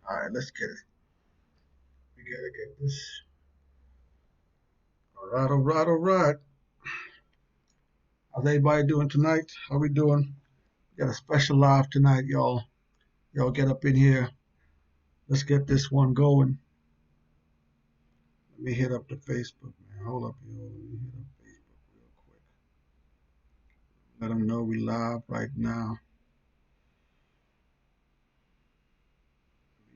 All right, let's get it. We gotta get this. All right, all right, all right. How's everybody doing tonight? How we doing? We got a special live tonight, y'all. Y'all get up in here. Let's get this one going. Let me hit up the Facebook, man. Hold up, yo. Let me hit up Facebook real quick. Let them know we live right now.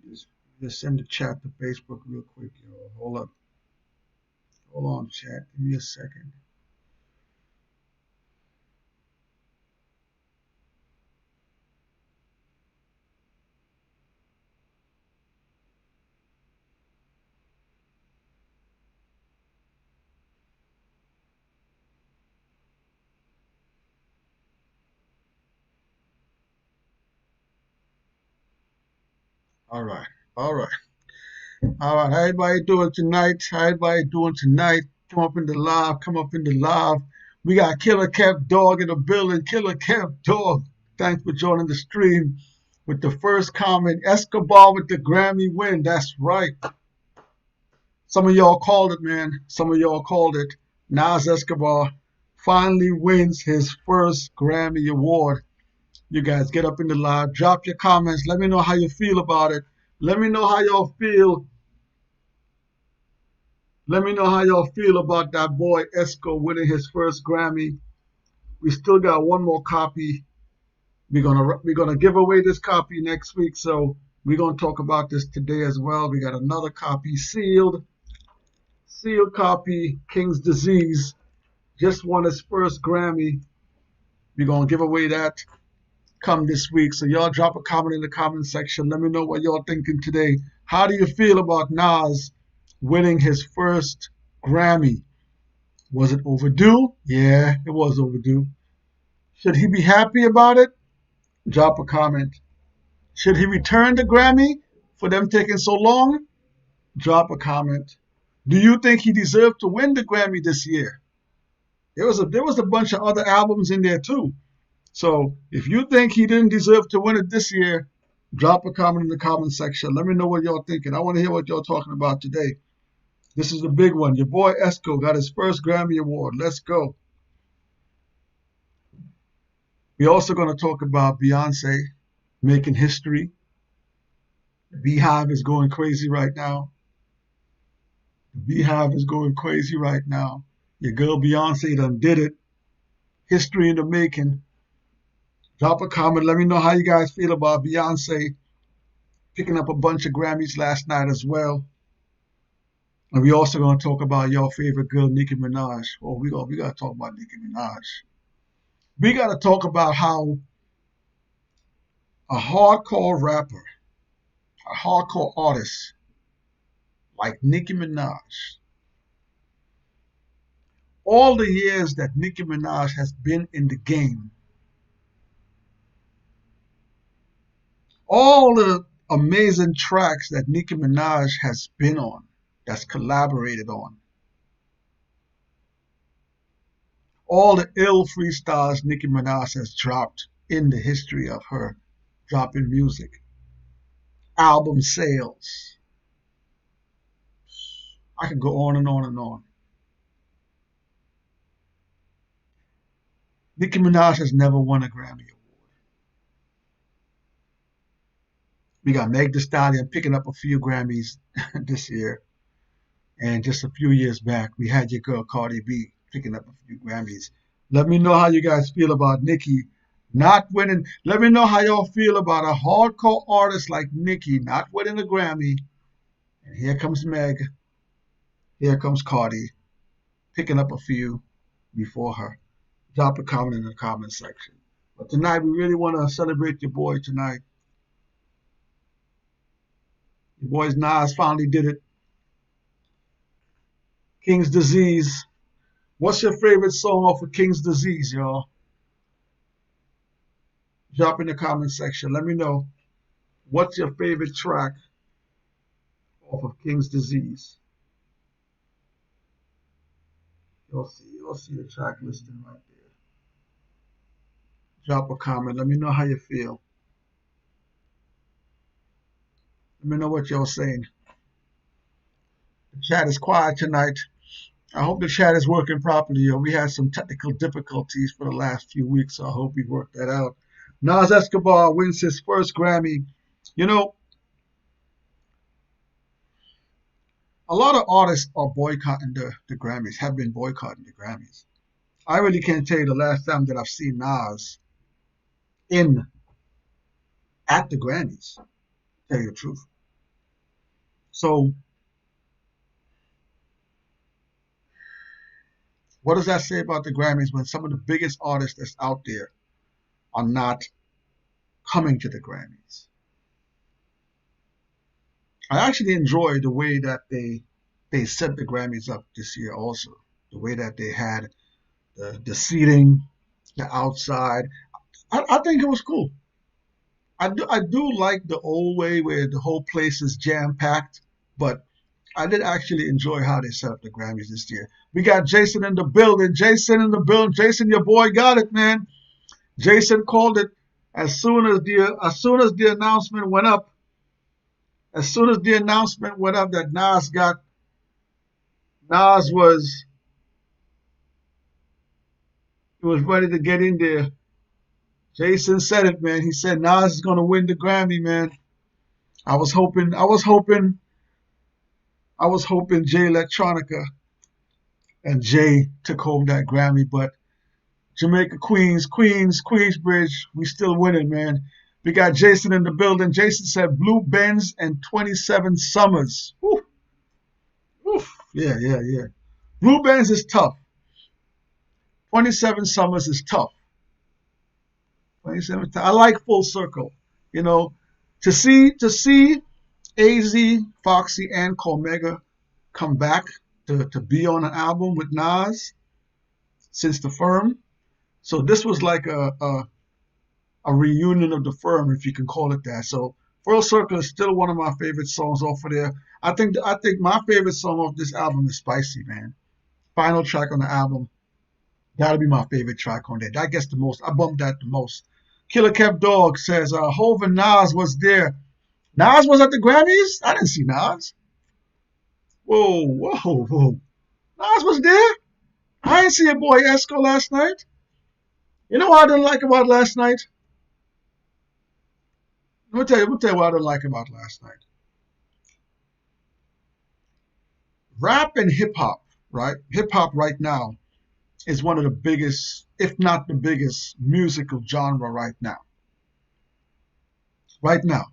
Just, just send the chat to Facebook real quick, yo. Hold up. Hold on, chat. Give me a second. All right. All right. All right. How everybody doing tonight? How everybody doing tonight? Come up in the live. Come up in the live. We got Killer Kev Dog in the building. Killer Kev Dog. Thanks for joining the stream with the first comment. Escobar with the Grammy win. That's right. Some of y'all called it, man. Some of y'all called it. Nas Escobar finally wins his first Grammy Award. You guys get up in the live, drop your comments. Let me know how you feel about it. Let me know how y'all feel. Let me know how y'all feel about that boy Esco winning his first Grammy. We still got one more copy. We're gonna give away this copy next week, so we're gonna talk about this today as well. We got another copy sealed copy. King's Disease just won his first Grammy. We're gonna give away that come this week. So y'all drop a comment in the comment section. Let me know what y'all thinking today. How do you feel about Nas winning his first Grammy? Was it overdue? Yeah, it was overdue. Should he be happy about it? Drop a comment. Should he return the Grammy for them taking so long? Drop a comment. Do you think he deserved to win the Grammy this year? There was a bunch of other albums in there too. So if you think he didn't deserve to win it this year, drop a comment in the comment section. Let me know what y'all thinking. I want to hear what y'all talking about today. This is the big one. Your boy Esco got his first Grammy Award. Let's go. We're also going to talk about Beyonce making history. The Beehive is going crazy right now. The Beehive is going crazy right now. Your girl Beyonce done did it. History in the making. Drop a comment. Let me know how you guys feel about Beyonce picking up a bunch of Grammys last night as well. And we also going to talk about your favorite girl, Nicki Minaj. Oh, we got to talk about Nicki Minaj. We got to talk about how a hardcore rapper, a hardcore artist like Nicki Minaj, all the years that Nicki Minaj has been in the game, all the amazing tracks that Nicki Minaj has been on, that's collaborated on, all the ill freestyles Nicki Minaj has dropped in the history of her dropping music, album sales. I could go on and on and on. Nicki Minaj has never won a Grammy Award. We got Meg Thee Stallion picking up a few Grammys this year. And just a few years back, we had your girl Cardi B picking up a few Grammys. Let me know how you guys feel about Nicki not winning. Let me know how y'all feel about a hardcore artist like Nicki not winning a Grammy. And here comes Meg. Here comes Cardi picking up a few before her. Drop a comment in the comment section. But tonight, we really want to celebrate your boy tonight. Your boy's Nas finally did it. King's Disease. What's your favorite song off of King's Disease, y'all? Drop in the comment section. Let me know what's your favorite track off of King's Disease. You'll see the track listing right there. Drop a comment. Let me know how you feel. Let me know what y'all saying. The chat is quiet tonight. I hope the chat is working properly. We had some technical difficulties for the last few weeks, so I hope we worked that out. Nas Escobar wins his first Grammy. You know, a lot of artists are boycotting the Grammys, have been boycotting the Grammys. I really can't tell you the last time that I've seen Nas in at the Grammys, to tell you the truth. So what does that say about the Grammys when some of the biggest artists that's out there are not coming to the Grammys? I actually enjoy the way that they set the Grammys up this year also. The way that they had the seating, the outside. I think it was cool. I do like the old way where the whole place is jam packed, but I did actually enjoy how they set up the Grammys this year. We got Jason in the building. Jason in the building. Jason, your boy got it, man. Jason called it as soon as the announcement went up. As soon as the announcement went up that Nas was ready to get in there. Jason said it, man. He said Nas is gonna win the Grammy, man. I was hoping Jay Electronica and Jay took home that Grammy, but Jamaica Queensbridge, we still winning, man. We got Jason in the building. Jason said Blue Benz and 27 Summers. Woo, woo. Yeah. Blue Benz is tough. 27 Summers is tough. 27. I like Full Circle. You know, to see AZ, Foxy, and Cormega come back to be on an album with Nas since the Firm. So this was like a reunion of the Firm, if you can call it that. So Full Circle is still one of my favorite songs off of there. I think my favorite song off this album is Spicy, man. Final track on the album. That'll be my favorite track on there. That gets the most. I bumped that the most. Killer Kev Dog says Hov and Nas was there. Nas was at the Grammys? I didn't see Nas. Whoa. Nas was there? I didn't see your boy Esco last night. You know what I didn't like about last night? Let me tell you what I didn't like about last night. Rap and hip hop, right? Hip hop right now is one of the biggest, if not the biggest, musical genre right now. Right now.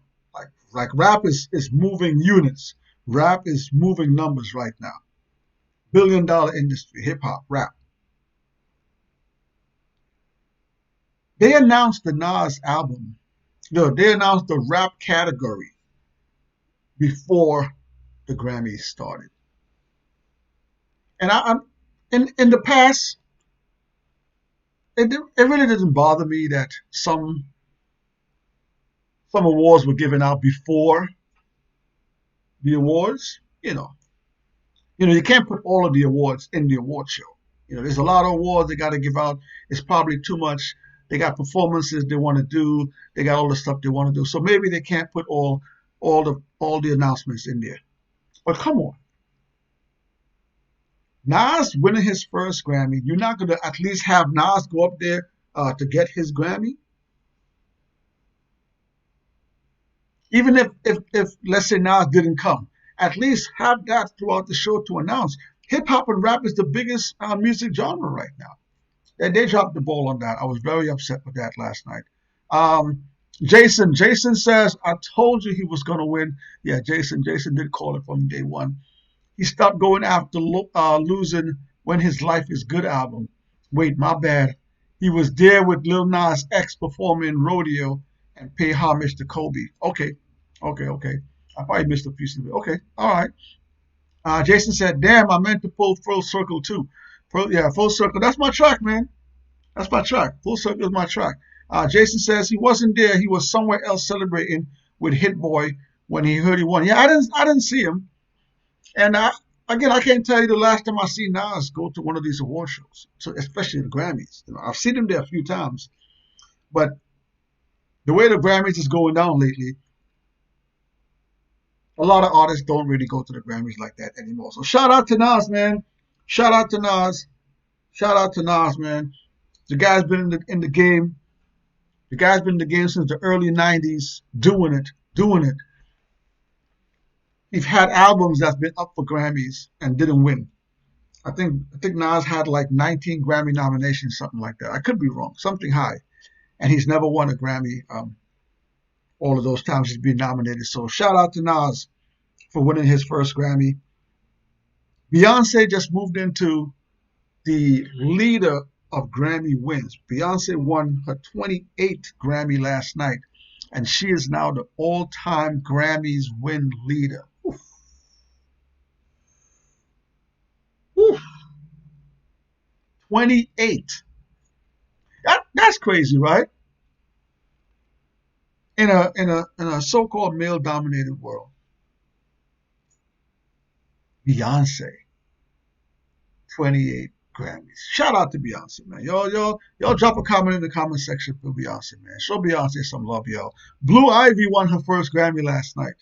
Like rap is moving units. Rap is moving numbers right now. $1 billion industry, hip hop, rap. They announced the Nas album. No, they announced the rap category before the Grammys started. And I'm in the past, it really doesn't bother me that some awards were given out before the awards. You know, you can't put all of the awards in the award show. There's a lot of awards they got to give out. It's probably too much. They got performances they want to do. They got all the stuff they want to do. So maybe they can't put all the announcements in there. But come on. Nas winning his first Grammy. You're not going to at least have Nas go up there to get his Grammy? Even if let's say Nas didn't come, at least have that throughout the show to announce. Hip hop and rap is the biggest music genre right now. And they dropped the ball on that. I was very upset with that last night. Jason says, I told you he was going to win. Yeah, Jason did call it from day one. He stopped going after losing when his Life is Good album. Wait, my bad. He was there with Lil Nas X performing Rodeo and pay homage to Kobe. Okay. I probably missed a piece of it. Okay, all right. Jason said, damn, I meant to pull Full Circle too. Full Circle. That's my track, man. That's my track. Full Circle is my track. Jason says he wasn't there. He was somewhere else celebrating with Hit Boy when he heard he won. Yeah, I didn't see him. And I can't tell you the last time I see Nas go to one of these award shows, so especially the Grammys. I've seen him there a few times, but the way the Grammys is going down lately, A lot of artists don't really go to the Grammys like that anymore. So shout out to Nas, man. Shout out to Nas. Shout out to Nas, man. The guy's been in the game. The guy's been in the game since the early '90s, doing it, doing it. He's had albums that's been up for Grammys and didn't win. I think Nas had like 19 Grammy nominations, something like that. I could be wrong, something high, and he's never won a Grammy. All of those times he's been nominated. So shout out to Nas for winning his first Grammy. Beyonce just moved into the leader of Grammy wins. Beyonce won her 28th Grammy last night, and she is now the all-time Grammys win leader. Oof. Oof. 28. That's crazy, right? In a so-called male-dominated world, Beyonce, 28 Grammys. Shout out to Beyonce, man. Y'all drop a comment in the comment section for Beyonce, man. Show Beyonce some love, y'all. Blue Ivy won her first Grammy last night.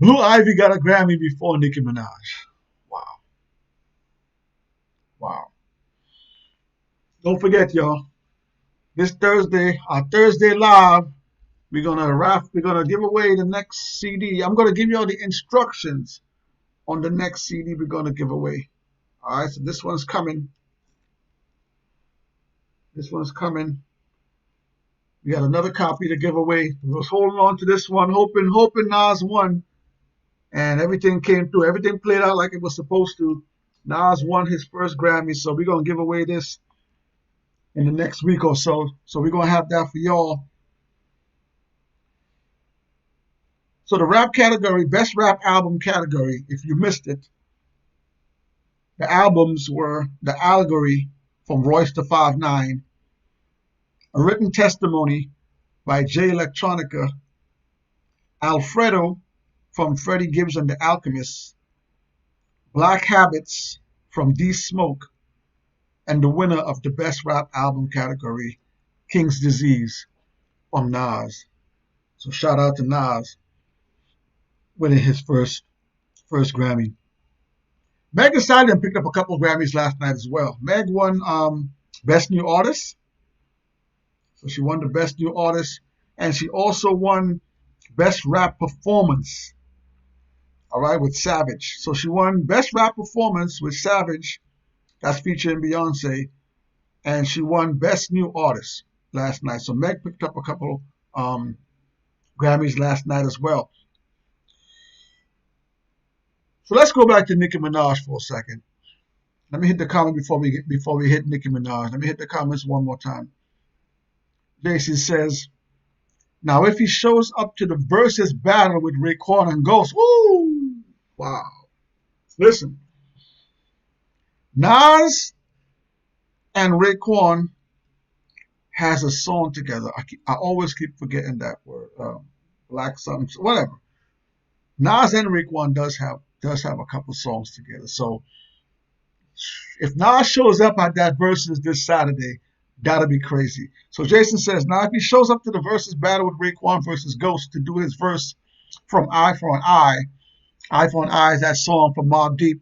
Blue Ivy got a Grammy before Nicki Minaj. Wow. Wow. Don't forget, y'all. This Thursday, our Thursday live, we're gonna give away the next CD. I'm gonna give you all the instructions on the next CD we're gonna give away. All right, so this one's coming. This one's coming. We got another copy to give away. We was holding on to this one, hoping Nas won, and everything came through. Everything played out like it was supposed to. Nas won his first Grammy, so we're gonna give away this in the next week or so. So we're gonna have that for y'all. So the rap category, best rap album category, if you missed it, the albums were The Allegory from Royce da 5'9", A Written Testimony by Jay Electronica, Alfredo from Freddie Gibbs and the Alchemists, Black Habits from D Smoke, and the winner of the best rap album category, King's Disease from Nas. So shout out to Nas winning his first Grammy. Meg Thee Stallion picked up a couple of Grammys last night as well. Meg won Best New Artist. So she won the Best New Artist. And she also won Best Rap Performance. All right, with Savage. So she won Best Rap Performance with Savage. That's featuring Beyonce. And she won Best New Artist last night. So Meg picked up a couple Grammys last night as well. So let's go back to Nicki Minaj for a second. Let me hit the comment before we hit Nicki Minaj. Let me hit the comments one more time. Jason says, now if he shows up to the versus battle with Raekwon and Ghost, woo! Wow. Listen, Nas and Raekwon has a song together. I always keep forgetting that word. Black something, whatever. Nas and Raekwon does have a couple songs together. So if Nas shows up at that versus this Saturday, that'll be crazy. So Jason says, now if he shows up to the versus battle with Raekwon versus Ghost to do his verse from Eye for an Eye. Eye for an Eye is that song from Mobb Deep.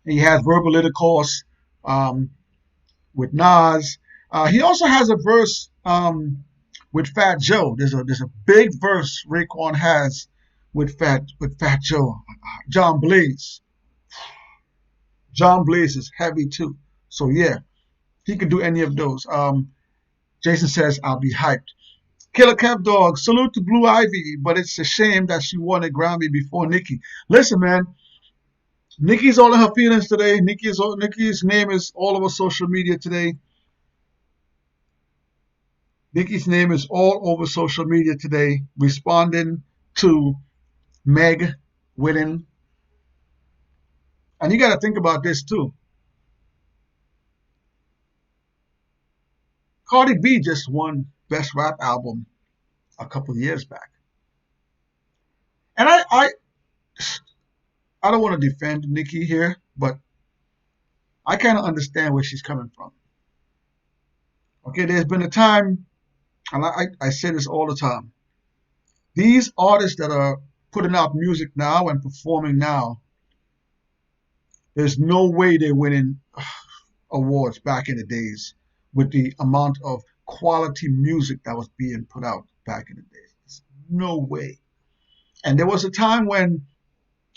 He has verbal intercourse with Nas. He also has a verse with Fat Joe. There's a big verse Raekwon has with Fat Joe. John Blaze. John Blaze is heavy too. So yeah, he could do any of those. Jason says, I'll be hyped. Killer Kev Dog, salute to Blue Ivy, but it's a shame that she won a Grammy before Nicki. Listen, man, Nicki's all in her feelings today. Nicki's name is all over social media today. Nicki's name is all over social media today, responding to Meg winning. And you got to think about this too. Cardi B just won Best Rap Album a couple of years back. And I don't want to defend Nicki here, but I kind of understand where she's coming from. Okay, there's been a time and I say this all the time. These artists that are putting out music now and performing now, there's no way they're winning awards back in the days with the amount of quality music that was being put out back in the days. There's no way. And there was a time when,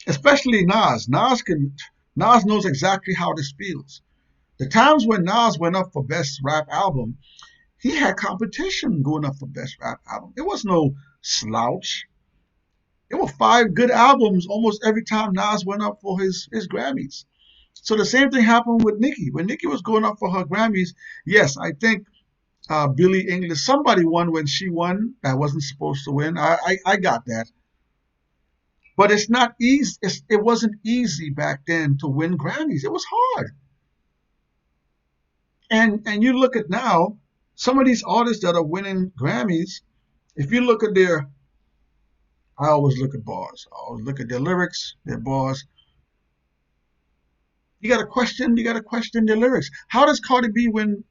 especially Nas knows exactly how this feels. The times when Nas went up for best rap album, he had competition going up for best rap album. It was no slouch. There were 5 good albums almost every time Nas went up for his Grammys. So the same thing happened with Nicki. When Nicki was going up for her Grammys, yes, I think Billie English, somebody won when she won that wasn't supposed to win. I got that. But it's not easy. It wasn't easy back then to win Grammys. It was hard. And you look at now, some of these artists that are winning Grammys, if you look at I always look at bars. I always look at their lyrics, their bars. You got to question their lyrics. How does Cardi B win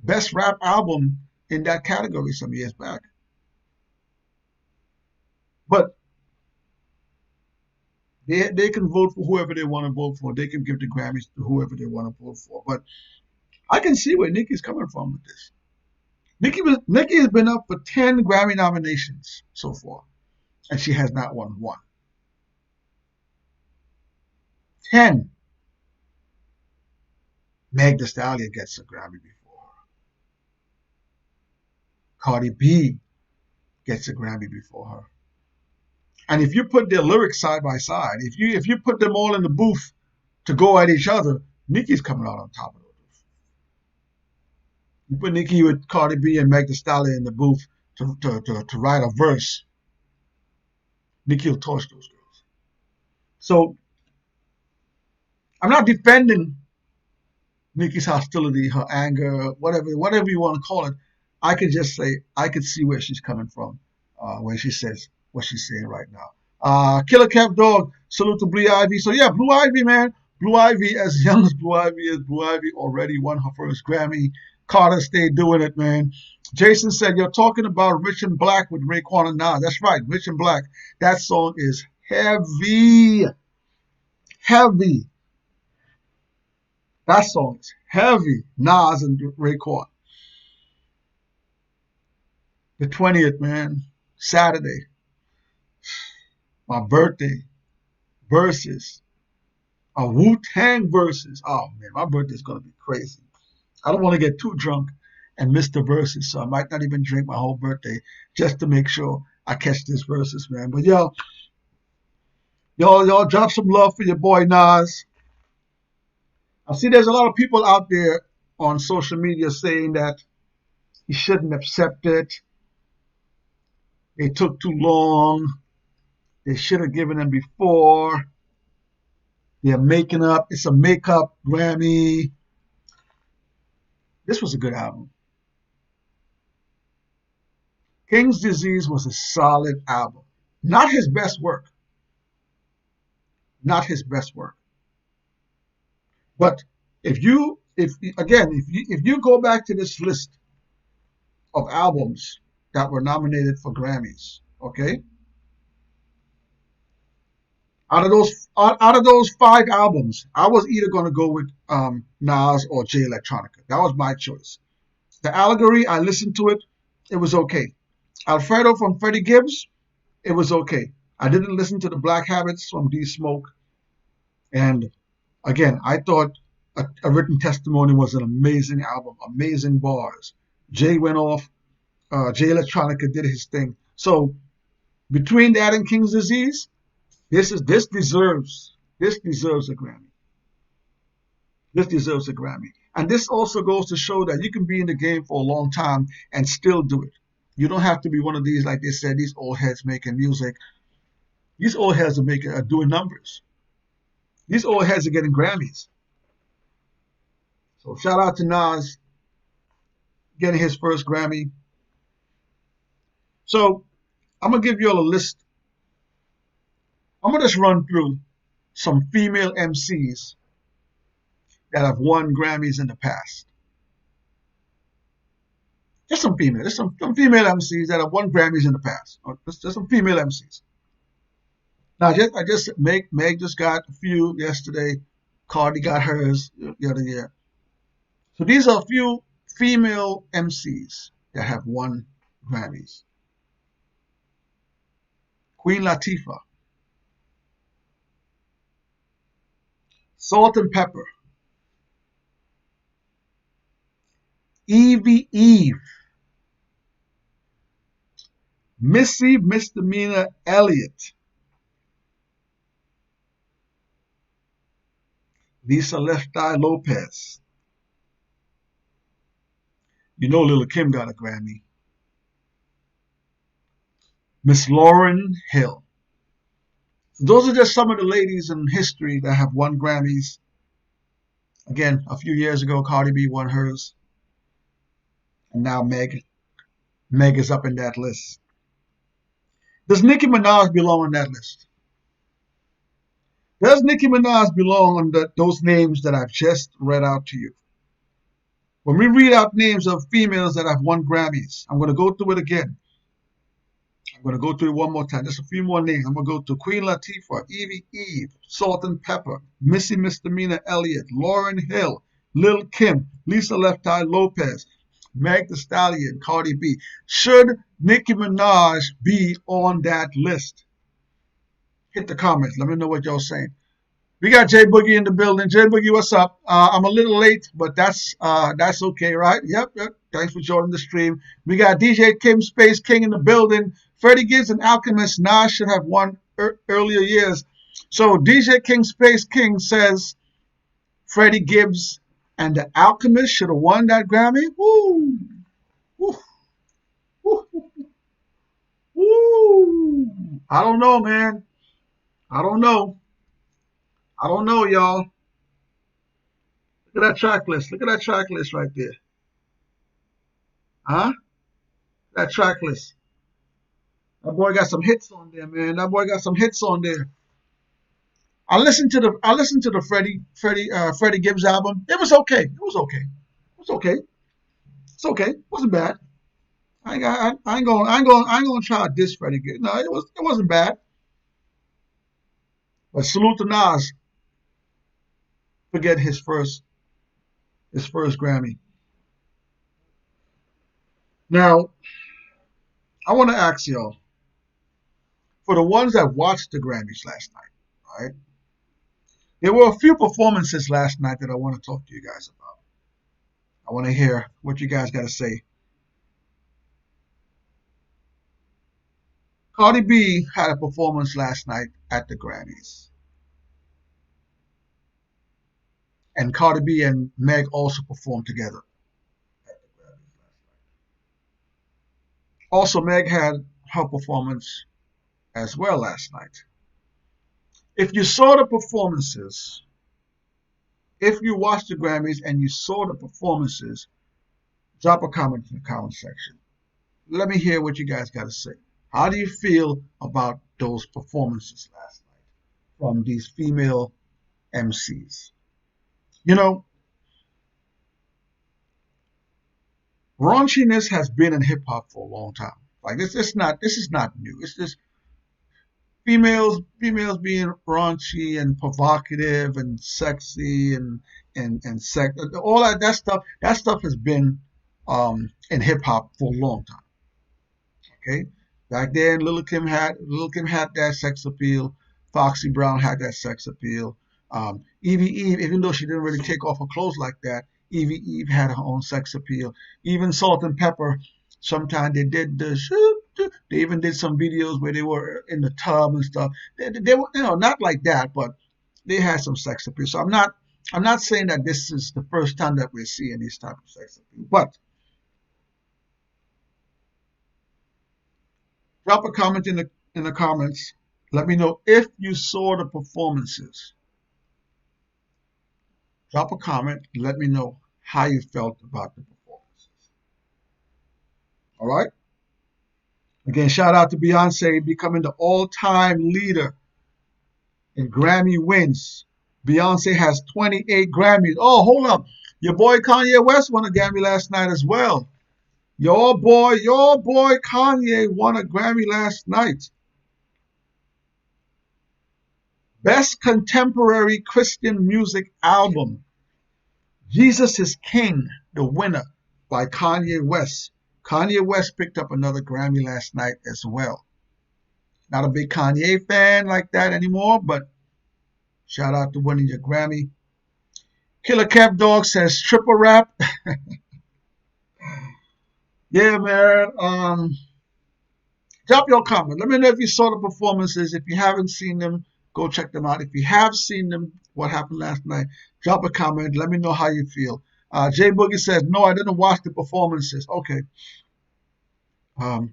best rap album in that category some years back? But they can vote for whoever they want to vote for. They can give the Grammys to whoever they want to vote for. But I can see where Nicki's coming from with this. Nicki has been up for 10 Grammy nominations so far, and she has not won one. 10. Meg Thee Stallion gets a Grammy before her. Cardi B gets a Grammy before her. And if you put their lyrics side by side, if you put them all in the booth to go at each other, Nicki's coming out on top of it. You put Nicki with Cardi B and Meg Thee Stallion in the booth to write a verse, Nicki will torch those girls. So I'm not defending Nicki's hostility, her anger, whatever you want to call it. I could just say I could see where she's coming from when she says what she's saying right now. Killer Kev Dog, salute to Blue Ivy. So yeah, Blue Ivy, man. Blue Ivy, as young as Blue Ivy is, Blue Ivy already won her first Grammy. Carter stayed doing it, man. Jason said, you're talking about Rich and Black with Raekwon and Nas. That's right, Rich and Black. That song is heavy. Heavy. That song is heavy. Nas and Raekwon. The 20th, man. Saturday. My birthday. Versus. A Wu-Tang versus. Oh, man, my birthday's going to be crazy. I don't want to get too drunk and miss the verses, so I might not even drink my whole birthday just to make sure I catch this verses, man. But y'all drop some love for your boy Nas. I see there's a lot of people out there on social media saying that he shouldn't accept it. They took too long. They should have given him before. They're making up. It's a makeup Grammy. This was a good album. King's Disease was a solid album. Not his best work. Not his best work. But if you go back to this list of albums that were nominated for Grammys, okay? Out of those 5 albums, I was either going to go with Nas or Jay Electronica. That was my choice. The Allegory, I listened to it. It was okay. Alfredo from Freddie Gibbs, it was okay. I didn't listen to the Black Habits from D Smoke. And again, I thought a Written Testimony was an amazing album, amazing bars. Jay went off. Jay Electronica did his thing. So between that and King's Disease, this deserves a Grammy. This deserves a Grammy. And this also goes to show that you can be in the game for a long time and still do it. You don't have to be one of these, like they said, these old heads making music. These old heads are doing numbers. These old heads are getting Grammys. So shout out to Nas getting his first Grammy. So I'm going to give you all a list. I'm going to just run through some female MCs that have won Grammys in the past. Just some female. There's some female MCs that have won Grammys in the past. There's some female MCs. Now, Meg just got a few yesterday. Cardi got hers the other year. So these are a few female MCs that have won Grammys. Queen Latifah, Salt and Pepper, Evie Eve, Missy Misdemeanor Elliott, Lisa Left Eye Lopez. You know Lil' Kim got a Grammy. Miss Lauryn Hill. So those are just some of the ladies in history that have won Grammys. Again, a few years ago, Cardi B won hers. And now Meg is up in that list. Does Nicki Minaj belong on that list? Does Nicki Minaj belong on those names that I've just read out to you? When we read out names of females that have won Grammys, I'm going to go through it again. I'm going to go through it one more time. Just a few more names. I'm going to go to Queen Latifah, Evie Eve, Salt and Pepper, Missy Misdemeanor Elliott, Lauryn Hill, Lil' Kim, Lisa Left Eye Lopez, Meg the Stallion, Cardi B. Should Nicki Minaj be on that list? Hit the comments. Let me know what y'all saying. We got J Boogie in the building. J Boogie, what's up? I'm a little late, but that's okay, right? Yep. Thanks for joining the stream. We got DJ Kim Space King in the building. Freddie Gibbs and Alchemist Nas should have won earlier years. So DJ King Space King says Freddie Gibbs and the Alchemist should have won that Grammy. Woo! Woo! Woo! Woo! I don't know, man. I don't know, y'all. Look at that track list. Look at that track list right there. Huh? That track list. That boy got some hits on there, man. That boy got some hits on there. I listened to the Freddie Gibbs album. It was okay. It's okay. It wasn't bad. I ain't gonna try to diss Freddie Gibbs. No, it wasn't bad. But salute to Nas for getting his first Grammy. Now, I want to ask y'all, for the ones that watched the Grammys last night, right? There were a few performances last night that I want to talk to you guys about. I want to hear what you guys got to say. Cardi B had a performance last night at the Grammys. And Cardi B and Meg also performed together at the Grammys last night. Also, Meg had her performance as well last night. If you saw the performances, if you watched the Grammys and you saw the performances, drop a comment in the comment section. Let me hear what you guys got to say. How do you feel about those performances last night from these female MCs? You know, raunchiness has been in hip hop for a long time. Like this is not new. It's just females being raunchy and provocative and sexy and sex, all that stuff. That stuff has been in hip hop for a long time. Okay, back then, Lil' Kim had that sex appeal. Foxy Brown had that sex appeal. Evie Eve, even though she didn't really take off her clothes like that, Evie Eve had her own sex appeal. Even Salt and Pepper, sometimes they did they even did some videos where they were in the tub and stuff. They were, not like that, but they had some sex appeal. So I'm not saying that this is the first time that we're seeing these type of sex appeal, but drop a comment in the comments. Let me know if you saw the performances. Drop a comment. Let me know how you felt about the performances. All right? Again, shout out to Beyonce becoming the all-time leader in Grammy wins. Beyonce has 28 Grammys. Oh, hold up. Your boy Kanye West won a Grammy last night as well. Your boy Kanye won a Grammy last night. Best Contemporary Christian Music Album. Jesus is King, the winner by Kanye West. Kanye West picked up another Grammy last night as well. Not a big Kanye fan like that anymore, but shout out to winning your Grammy. Killer Cap Dog says triple rap. Yeah, man. Drop your comment. Let me know if you saw the performances. If you haven't seen them, go check them out. If you have seen them, what happened last night, drop a comment. Let me know how you feel. Jay Boogie says, no, I didn't watch the performances. Okay. Um,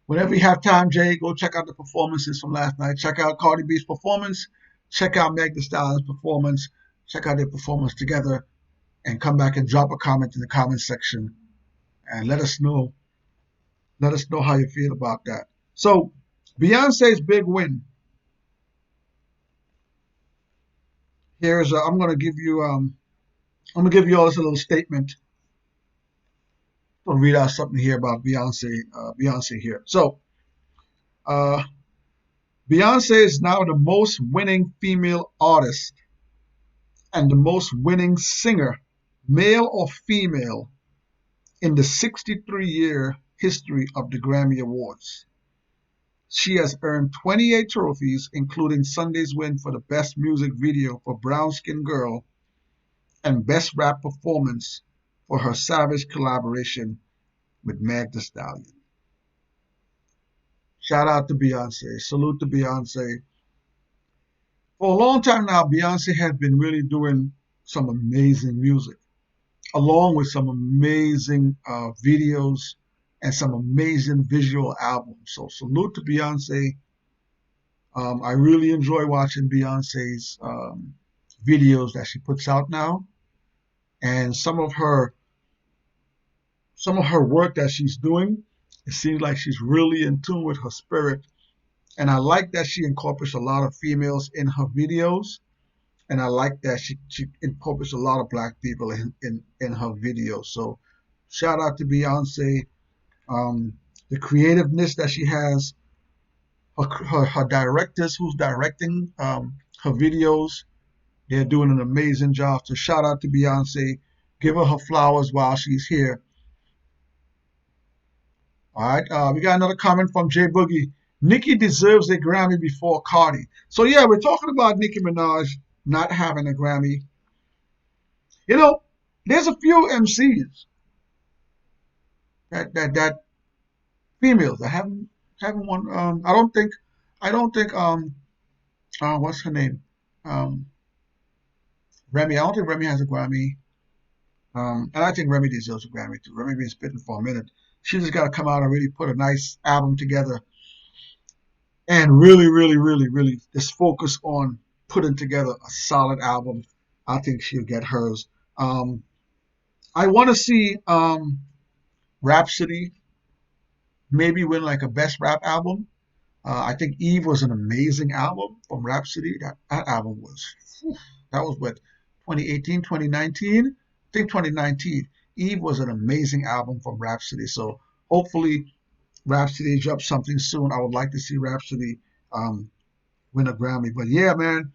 Whenever you have time, Jay, go check out the performances from last night. Check out Cardi B's performance. Check out Meg Thee Stallion's performance. Check out their performance together. And come back and drop a comment in the comment section. And let us know how you feel about that. So, Beyonce's big win. I'm gonna give you all this little statement. I'm gonna read out something here about Beyonce here. So, uh, Beyonce is now the most winning female artist and the most winning singer, male or female, in the 63-year history of the Grammy Awards. She has earned 28 trophies, including Sunday's win for the Best Music Video for Brown Skin Girl and Best Rap Performance for her Savage collaboration with Meg Thee Stallion. Shout out to Beyonce. Salute to Beyonce. For a long time now, Beyonce has been really doing some amazing music, along with some amazing videos and some amazing visual albums. So salute to Beyonce. I really enjoy watching Beyonce's videos that she puts out now, and some of her work that she's doing. It seems like she's really in tune with her spirit, and I like that she incorporates a lot of females in her videos, and I like that she incorporates a lot of black people in her videos. So shout out to Beyonce. The creativeness that she has, her directors who's directing her videos, they're doing an amazing job. So shout out to Beyonce. Give her flowers while she's here. All right, we got another comment from Jay Boogie. Nicki deserves a Grammy before Cardi. So yeah, we're talking about Nicki Minaj not having a Grammy. You know, there's a few MCs that females that haven't won. I don't think what's her name? Remy. I don't think Remy has a Grammy. And I think Remy deserves a Grammy too. Remy been spitting for a minute. She just got to come out and really put a nice album together and really, really, really, really just focus on putting together a solid album. I think she'll get hers. I want to see Rhapsody maybe win like a best rap album. I think Eve was an amazing album from Rhapsody. That album that was what, 2018, 2019? I think 2019. Eve was an amazing album from Rhapsody. So hopefully Rhapsody drops something soon. I would like to see Rhapsody win a Grammy. But yeah, man,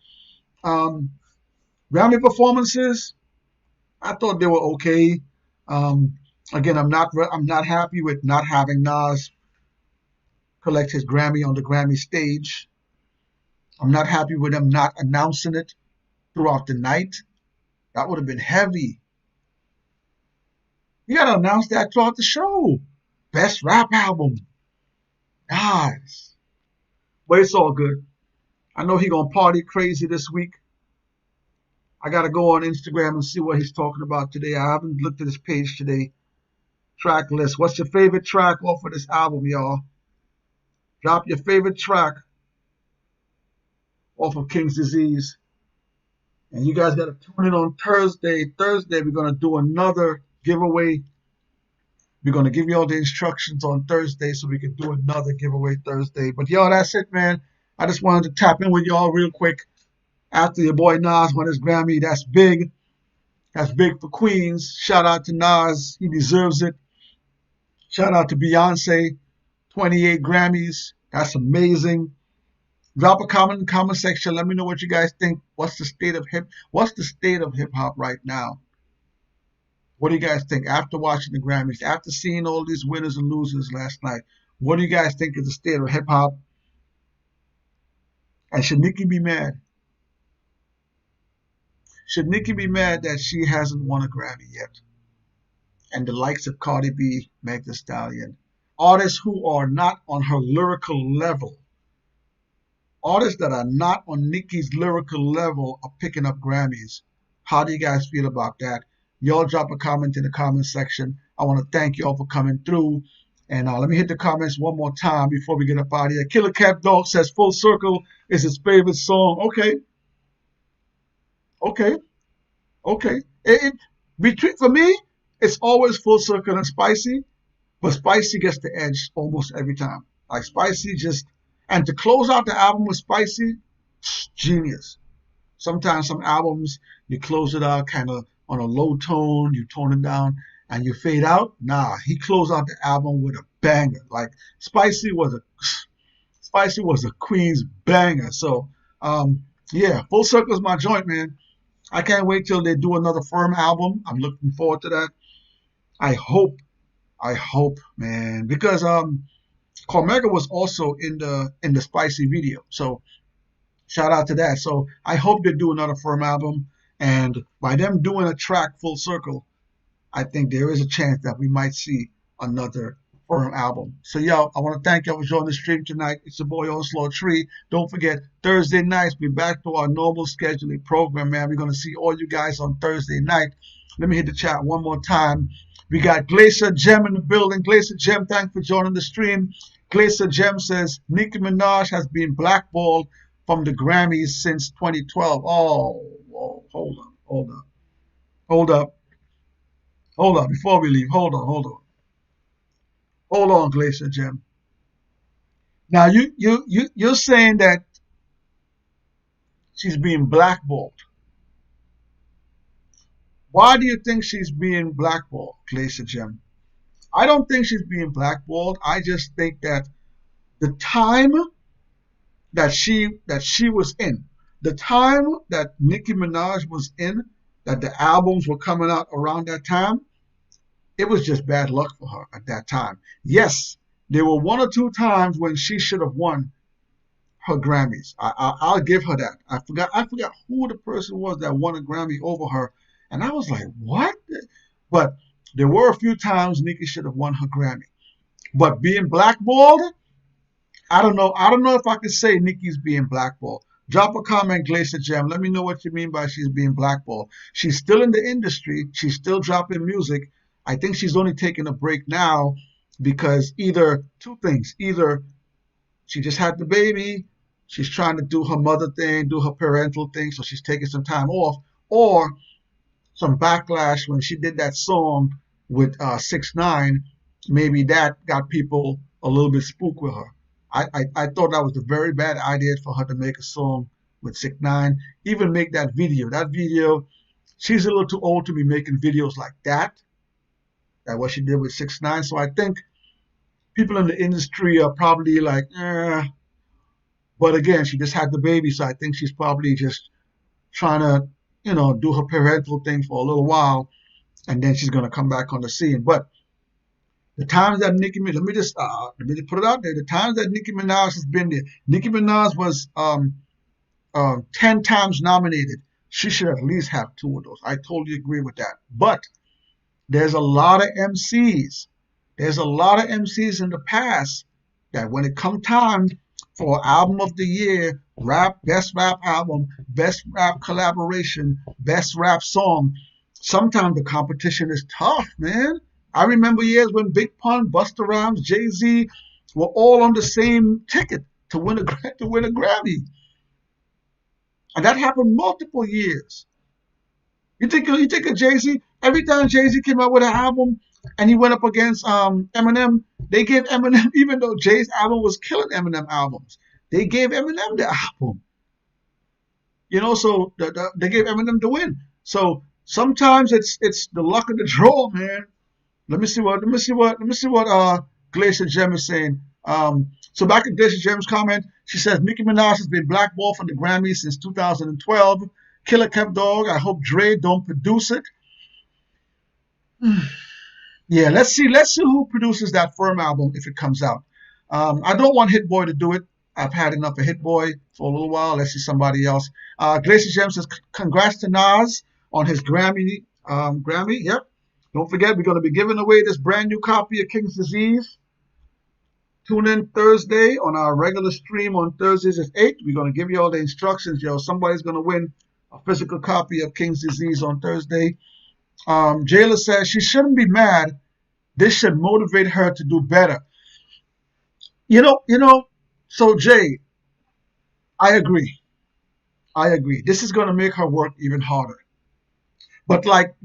Grammy performances, I thought they were okay. Again, I'm not happy with not having Nas collect his Grammy on the Grammy stage. I'm not happy with them not announcing it throughout the night. That would have been heavy. You gotta announce that throughout the show. Best rap album. Nice. But it's all good. I know he gonna party crazy this week. I gotta go on Instagram and see what he's talking about today. I haven't looked at his page today. Track list. What's your favorite track off of this album, y'all? Drop your favorite track off of King's Disease. And you guys gotta tune in on Thursday. Thursday we're gonna do another giveaway. We're going to give you all the instructions on Thursday so we can do another giveaway Thursday. But y'all, that's it, man. I just wanted to tap in with y'all real quick. After your boy Nas won his Grammy, that's big. That's big for Queens. Shout out to Nas. He deserves it. Shout out to Beyonce, 28 Grammys. That's amazing. Drop a comment in the comment section. Let me know what you guys think. What's the state of hip hop right now? What do you guys think after watching the Grammys, after seeing all these winners and losers last night? What do you guys think is the state of hip hop? And should Nicki be mad? Should Nicki be mad that she hasn't won a Grammy yet? And the likes of Cardi B, Meg Thee Stallion, artists who are not on her lyrical level, artists that are not on Nicki's lyrical level are picking up Grammys. How do you guys feel about that? Y'all drop a comment in the comment section. I want to thank y'all for coming through. And let me hit the comments one more time before we get up out of here. Killer Cat Dog says Full Circle is his favorite song. Okay. For me, it's always Full Circle and Spicy, but Spicy gets the edge almost every time. Like Spicy and to close out the album with Spicy, genius. Sometimes some albums, you close it out kind of on a low tone, you tone it down, and you fade out. Nah, he closed out the album with a banger. Like Spicy was a Queen's banger. So, yeah, Full Circle is my joint, man. I can't wait till they do another Firm album. I'm looking forward to that. I hope, man, because Cormega was also in the Spicy video. So shout out to that. So I hope they do another Firm album. And by them doing a track Full Circle, I think there is a chance that we might see another Firm album. So, y'all, I want to thank y'all for joining the stream tonight. It's your boy, Onslaught Tree. Don't forget, Thursday nights, we're back to our normal scheduling program, man. We're going to see all you guys on Thursday night. Let me hit the chat one more time. We got Glacier Gem in the building. Glacier Gem, thanks for joining the stream. Glacier Gem says, Nicki Minaj has been blackballed from the Grammys since 2012. Oh, hold up. Before we leave, hold on. Hold on, Glacier Gem. Now you're saying that she's being blackballed. Why do you think she's being blackballed, Glacier Gem? I don't think she's being blackballed. I just think that the time that she was in, the time that Nicki Minaj was in, that the albums were coming out around that time, it was just bad luck for her at that time. Yes, there were one or two times when she should have won her Grammys. I'll give her that. I forgot who the person was that won a Grammy over her, and I was like, what? But there were a few times Nicki should have won her Grammy. But being blackballed, I don't know if I could say Nicki's being blackballed. Drop a comment, Glacier Gem. Let me know what you mean by she's being blackballed. She's still in the industry. She's still dropping music. I think she's only taking a break now because either two things. Either she just had the baby, she's trying to do her mother thing, do her parental thing, so she's taking some time off, or some backlash when she did that song with 6ix9ine. Maybe that got people a little bit spooked with her. I thought that was a very bad idea for her to make a song with 6ix9ine, even make that video. That video, she's a little too old to be making videos like that. That's what she did with 6ix9ine. So I think people in the industry are probably like, But again, she just had the baby, so I think she's probably just trying to, do her parental thing for a little while, and then she's gonna come back on the scene. But the times that Nicki Minaj, let me just put it out there. The times that Nicki Minaj has been there, Nicki Minaj was 10 times nominated. She should at least have 2 of those. I totally agree with that. But there's a lot of MCs. There's a lot of MCs in the past that when it come time for album of the year, best rap album, best rap collaboration, best rap song, sometimes the competition is tough, man. I remember years when Big Pun, Busta Rhymes, Jay-Z were all on the same ticket to win a Grammy. And that happened multiple years. You think of Jay-Z? Every time Jay-Z came out with an album and he went up against Eminem, they gave Eminem, even though Jay's album was killing Eminem albums, they gave Eminem the album. So they gave Eminem the win. So sometimes it's the luck of the draw, man. Let me see what Glacier Gem is saying. So back in Glacier Gem's comment, she says Nicki Minaj has been blackballed from the Grammy since 2012. Killer Kept Dog. I hope Dre don't produce it. Yeah, let's see who produces that firm album if it comes out. I don't want Hit Boy to do it. I've had enough of Hit Boy for a little while. Let's see somebody else. Glacier Gem says congrats to Nas on his Grammy. Grammy, yep. Don't forget, we're going to be giving away this brand new copy of King's Disease. Tune in Thursday on our regular stream on Thursdays at 8. We're going to give you all the instructions. Somebody's going to win a physical copy of King's Disease on Thursday. Jayla says she shouldn't be mad. This should motivate her to do better. So Jay, I agree. I agree. This is going to make her work even harder. But like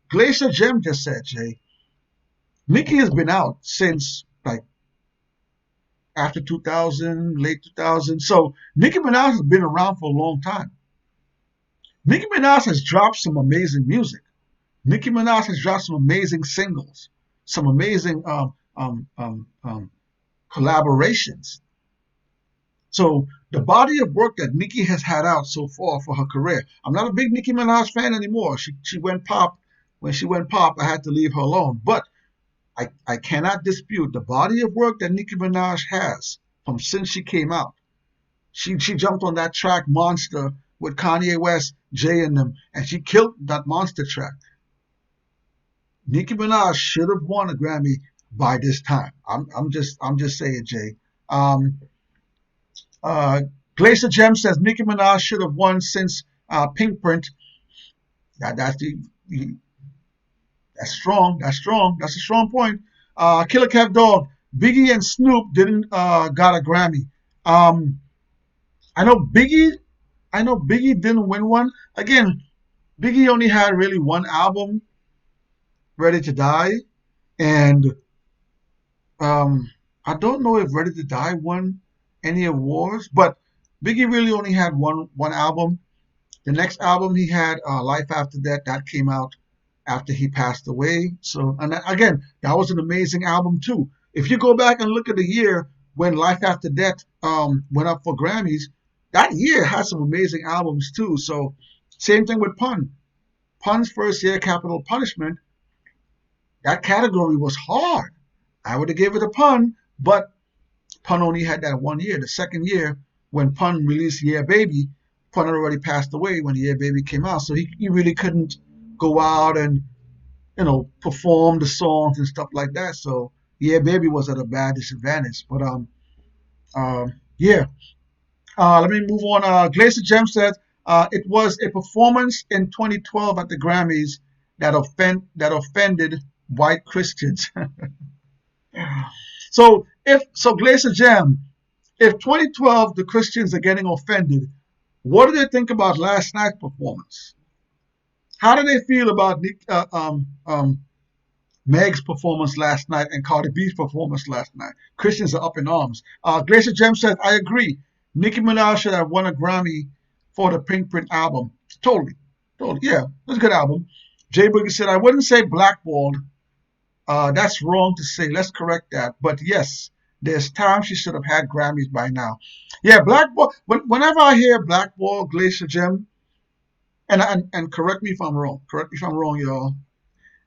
Glacier Gem just said, Jay, Nicki has been out since like after 2000, late 2000. So Nicki Minaj has been around for a long time. Nicki Minaj has dropped some amazing music. Nicki Minaj has dropped some amazing singles, some amazing collaborations. So the body of work that Nicki has had out so far for her career, I'm not a big Nicki Minaj fan anymore. She went pop. When she went pop, I had to leave her alone. But I cannot dispute the body of work that Nicki Minaj has from since she came out. She jumped on that track Monster with Kanye West, Jay and them, and she killed that Monster track. Nicki Minaj should have won a Grammy by this time. I'm just saying, Jay. Um, Glacier Gem says Nicki Minaj should have won since Pink Print. That's that's strong. That's strong. That's a strong point. Killer Cat Dog. Biggie and Snoop didn't got a Grammy. Um, I know Biggie. I know Biggie didn't win one. Again, Biggie only had really one album, Ready to Die, and I don't know if Ready to Die won any awards, but Biggie really only had one album. The next album he had, Life After That, that came out after he passed away. So, and again, that was an amazing album too. If you go back and look at the year when Life After Death went up for Grammys, that year had some amazing albums too. So, same thing with Pun. Pun's first year, Capital Punishment, that category was hard. I would have given it a Pun, but Pun only had that one year. The second year, when Pun released Yeah Baby, Pun had already passed away when Yeah Baby came out, so he really couldn't go out and perform the songs and stuff like that. So Yeah Baby was at a bad disadvantage. But yeah. Let me move on. Glacier Gem says it was a performance in 2012 at the Grammys that offended white Christians. So Glacier Gem, if 2012 the Christians are getting offended, what do they think about last night's performance? How do they feel about Meg's performance last night and Cardi B's performance last night? Christians are up in arms. Glacier Gem says, I agree. Nicki Minaj should have won a Grammy for the Pink Print album. Totally. Totally. Yeah, it was a good album. Jay Boogie said, I wouldn't say blackballed. That's wrong to say. Let's correct that. But yes, there's time she should have had Grammys by now. Yeah, blackball. Whenever I hear blackball, Glacier Gem, and correct me if I'm wrong. Correct me if I'm wrong, y'all.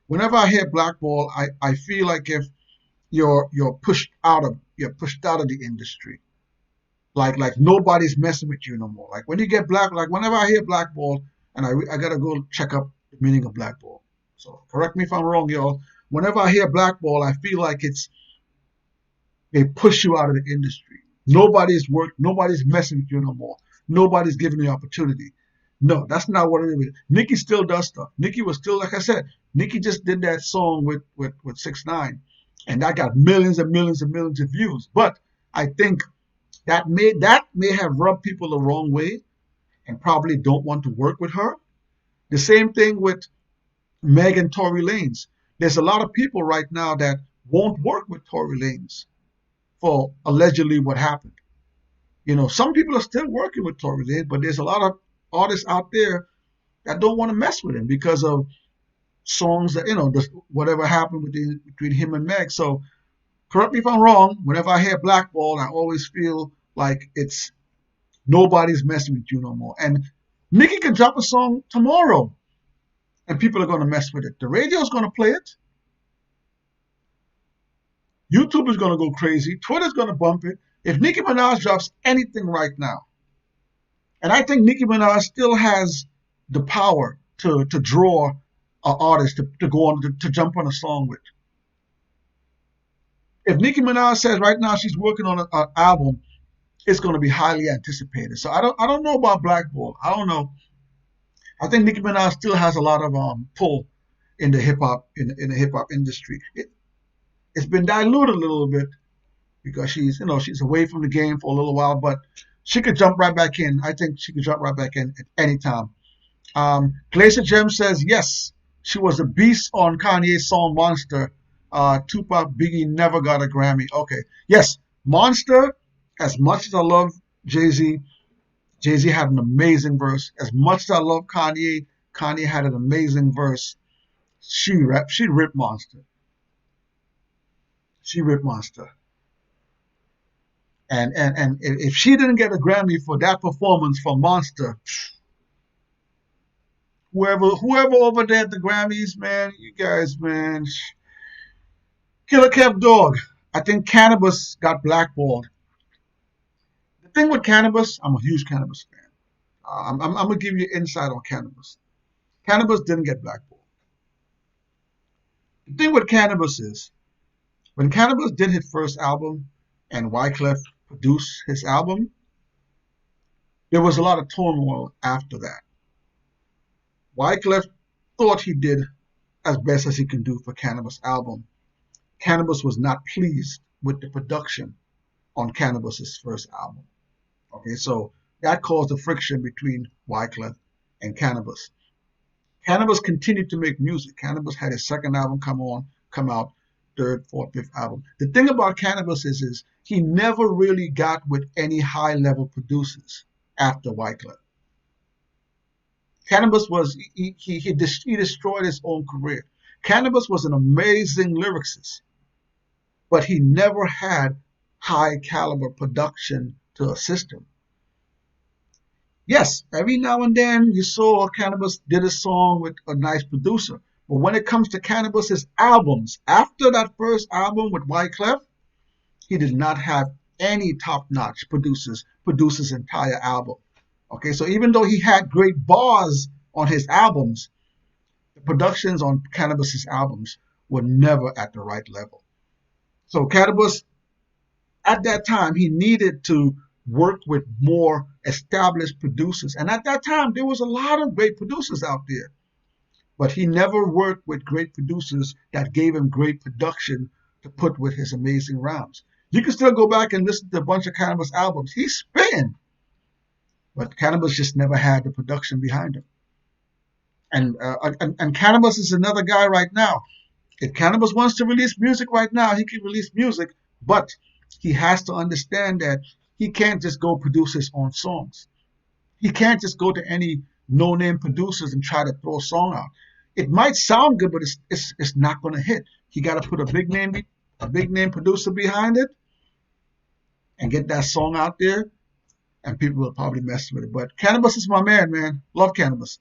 Whenever I hear blackball, I feel like if you're pushed out of the industry. Like nobody's messing with you no more. Like when you get like whenever I hear blackball, and I gotta go check up the meaning of blackball. So correct me if I'm wrong, y'all. Whenever I hear blackball, I feel like they push you out of the industry. Nobody's messing with you no more. Nobody's giving you opportunity. No, that's not what it is. Nicki still does stuff. Nicki was still, like I said, Nicki just did that song with 6ix9ine, and that got millions and millions and millions of views. But I think that may have rubbed people the wrong way and probably don't want to work with her. The same thing with Meg and Tory Lanez. There's a lot of people right now that won't work with Tory Lanez for allegedly what happened. Some people are still working with Tory Lanez, but there's a lot of artists out there that don't want to mess with him because of songs that whatever happened between him and Meg. So correct me if I'm wrong. Whenever I hear blackball, I always feel like it's nobody's messing with you no more. And Nicki can drop a song tomorrow, and people are going to mess with it. The radio is going to play it. YouTube is going to go crazy. Twitter's going to bump it. If Nicki Minaj drops anything right now, and I think Nicki Minaj still has the power to draw an artist to go on to jump on a song with. If Nicki Minaj says right now she's working on an album, it's going to be highly anticipated. So I don't know about blackball. I don't know. I think Nicki Minaj still has a lot of pull in the hip hop in the hip hop industry. It's been diluted a little bit because she's away from the game for a little while, but she could jump right back in. I think she could jump right back in at any time. Glacier Gem says yes, she was a beast on Kanye's song Monster. Tupac Biggie never got a Grammy. Okay, yes, Monster. As much as I love Jay-Z, Jay-Z had an amazing verse. As much as I love Kanye, Kanye had an amazing verse. She ripped Monster. She ripped Monster. And if she didn't get a Grammy for that performance for Monster, whoever over there at the Grammys, man, you guys, man, Killer Kev Dog. I think Cannabis got blackballed. The thing with Cannabis, I'm a huge Cannabis fan. I'm gonna give you insight on Cannabis. Cannabis didn't get blackballed. The thing with Cannabis is, when Cannabis did his first album and Wyclef produced his album, there was a lot of turmoil after that. Wyclef thought he did as best as he can do for Cannabis album. Cannabis was not pleased with the production on Cannabis's first album. Okay, so that caused a friction between Wyclef and Cannabis. Cannabis continued to make music. Cannabis had his second album come out, third, fourth, fifth album. The thing about Cannabis is he never really got with any high-level producers after Wyclef. Cannabis was he destroyed his own career. Cannabis was an amazing lyricist, but he never had high-caliber production to assist him. Yes, every now and then you saw Cannabis did a song with a nice producer. But when it comes to Cannabis's albums, after that first album with Wyclef, he did not have any top-notch producers produce his entire album. Okay, so even though he had great bars on his albums, the productions on Cannabis's albums were never at the right level. So Cannabis, at that time, he needed to work with more established producers. And at that time, there was a lot of great producers out there. But he never worked with great producers that gave him great production to put with his amazing rhymes. You can still go back and listen to a bunch of Cannabis albums. He's spitting. But Cannabis just never had the production behind him. And Cannabis is another guy right now. If Cannabis wants to release music right now, he can release music. But he has to understand that he can't just go produce his own songs. He can't just go to any no-name producers and try to throw a song out. It might sound good, but it's not going to hit. He got to put a big name producer behind it and get that song out there, and people will probably mess with it. But Cannabis is my man. Love Cannabis.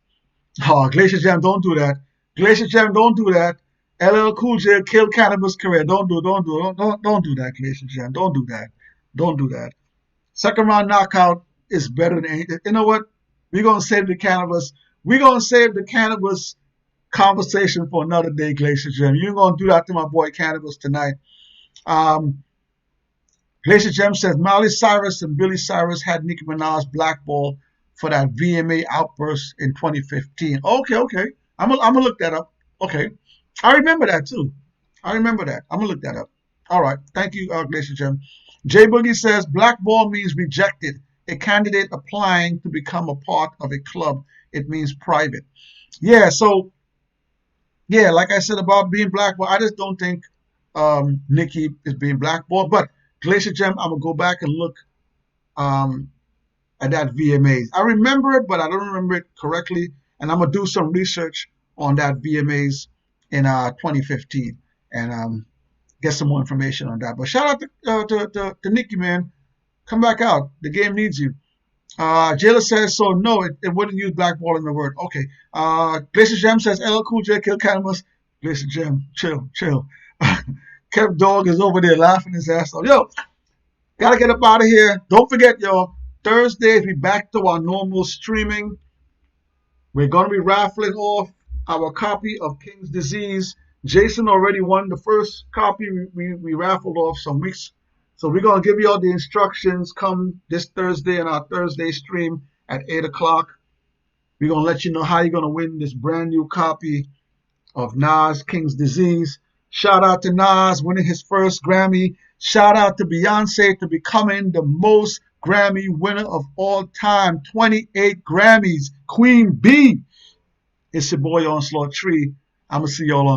Oh, Glacier Jam, don't do that. Glacier Jam, don't do that. LL Cool J killed Cannabis' career. Don't do that, Glacier Jam. Don't do that. Second round knockout is better than anything. You know what? We're gonna save the Cannabis. We're gonna save the Cannabis conversation for another day, Glacier Gem. You ain't gonna do that to my boy Cannabis tonight. Glacier Gem says Miley Cyrus and Billy Cyrus had Nicki Minaj blackballed for that VMA outburst in 2015. Okay. I'm gonna look that up. Okay. I remember that too. I'm gonna look that up. All right. Thank you, Glacier Gem. Jay Boogie says blackball means rejected. A candidate applying to become a part of a club. It means private. Yeah, so, yeah, like I said about being blackballed, I just don't think Nicki is being blackballed. But Glacier Gem, I'm going to go back and look at that VMAs. I remember it, but I don't remember it correctly. And I'm going to do some research on that VMAs in 2015, and get some more information on that. But shout out to Nicki, man. Come back out. The game needs you. Jayla says, so no, it wouldn't use blackball in the word. Okay. Glacier Gem says, LL Cool J kill Cannabis. Glacier Gem, chill. Kev Dog is over there laughing his ass off. Yo, gotta get up out of here. Don't forget, y'all, Thursday, we back to our normal streaming. We're going to be raffling off our copy of King's Disease. Jason already won the first copy we raffled off some weeks. So we're going to give you all the instructions come this Thursday in our Thursday stream at 8 o'clock. We're going to let you know how you're going to win this brand new copy of Nas King's Disease. Shout out to Nas winning his first Grammy. Shout out to Beyonce to becoming the most Grammy winner of all time. 28 Grammys. Queen B. It's your boy Onslaught Tree. I'm going to see y'all on